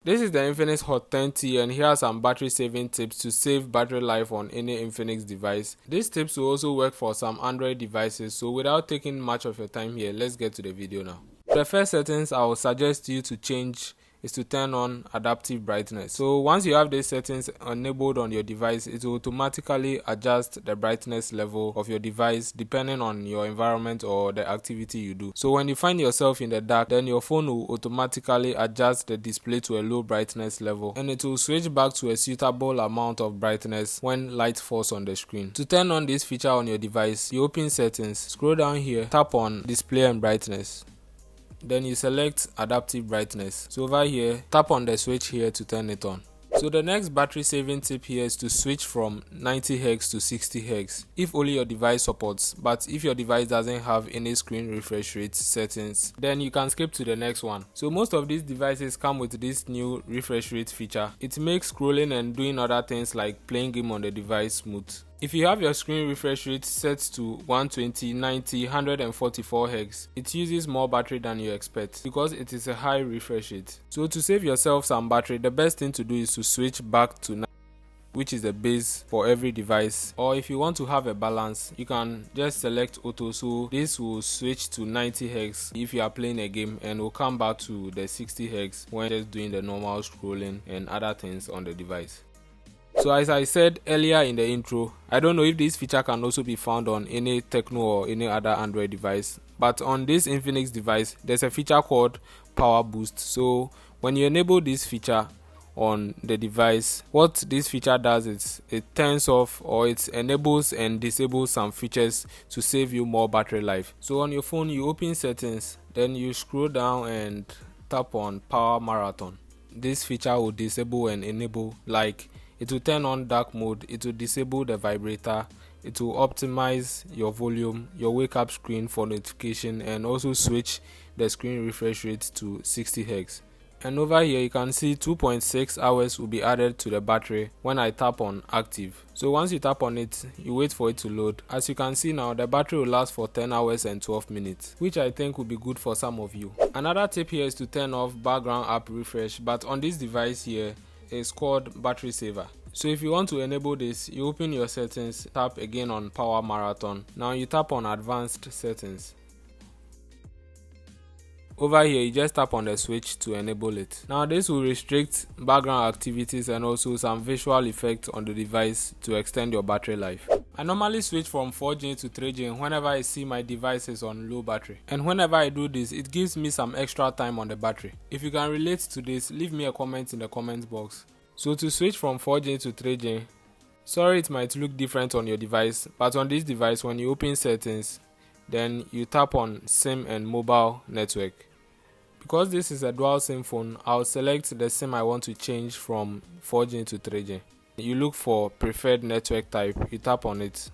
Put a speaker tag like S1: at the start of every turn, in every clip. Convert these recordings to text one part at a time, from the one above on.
S1: This is the Infinix Hot 10T, and here are some battery saving tips to save battery life on any Infinix device. These tips will also work for some Android devices, so without taking much of your time here, let's get to the video now. The first settings I would suggest you to change is to turn on adaptive brightness. So once you have these settings enabled on your device, it will automatically adjust the brightness level of your device depending on your environment or the activity you do. So when you find yourself in the dark, then your phone will automatically adjust the display to a low brightness level, and it will switch back to a suitable amount of brightness when light falls on the screen. To turn on this feature on your device, you open settings, scroll down here, tap on display and brightness. Then you select adaptive brightness. So over here, tap on the switch here to turn it on. So the next battery saving tip here is to switch from 90Hz to 60Hz if only your device supports, but if your device doesn't have any screen refresh rate settings, then you can skip to the next one. So most of these devices come with this new refresh rate feature. It makes scrolling and doing other things like playing game on the device smooth. If you have your screen refresh rate set to 120, 90, 144 Hz, it uses more battery than you expect because it is a high refresh rate. So to save yourself some battery, the best thing to do is to switch back to 90, which is the base for every device. Or if you want to have a balance, you can just select auto, so this will switch to 90 Hz if you are playing a game and will come back to the 60 Hz when just doing the normal scrolling and other things on the device. So as I said earlier in the intro, I don't know if this feature can also be found on any Tecno or any other Android device, but on this Infinix device there's a feature called power boost. So when you enable this feature on the device, what this feature does is it turns off or it enables and disables some features to save you more battery life. So on your phone, you open settings, then you scroll down and tap on power marathon. This feature will disable and enable, like it will turn on dark mode, it will disable the vibrator, it will optimize your volume, your wake up screen for notification, and also switch the screen refresh rate to 60 Hz. And over here you can see 2.6 hours will be added to the battery when I tap on active. So once you tap on it, you wait for it to load. As you can see now, the battery will last for 10 hours and 12 minutes, which I think will be good for some of you. Another tip here is to turn off background app refresh, but on this device here, it's called battery saver. So if you want to enable this, you open your settings, tap again on power marathon. Now you tap on advanced settings. Over here, you just tap on the switch to enable it. Now this will restrict background activities and also some visual effects on the device to extend your battery life. I normally switch from 4G to 3G whenever I see my device is on low battery. And whenever I do this, it gives me some extra time on the battery. If you can relate to this, leave me a comment in the comment box. So to switch from 4G to 3G, sorry it might look different on your device, but on this device when you open settings, then you tap on SIM and mobile network. Because this is a dual SIM phone, I'll select the SIM I want to change from 4G to 3G. You look for preferred network type, you tap on it.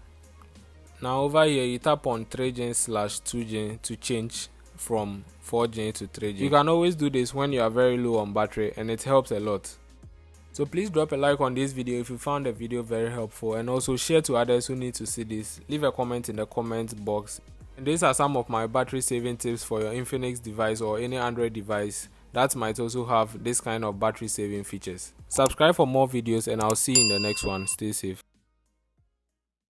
S1: Now over here you tap on 3G/2G to change from 4G to 3G. You can always do this when you are very low on battery and it helps a lot. So please drop a like on this video if you found the video very helpful, and also share to others who need to see this. Leave a comment in the comment box. And these are some of my battery saving tips for your Infinix device or any Android device that might also have this kind of battery saving features. Subscribe for more videos and I'll see you in the next one. Stay safe.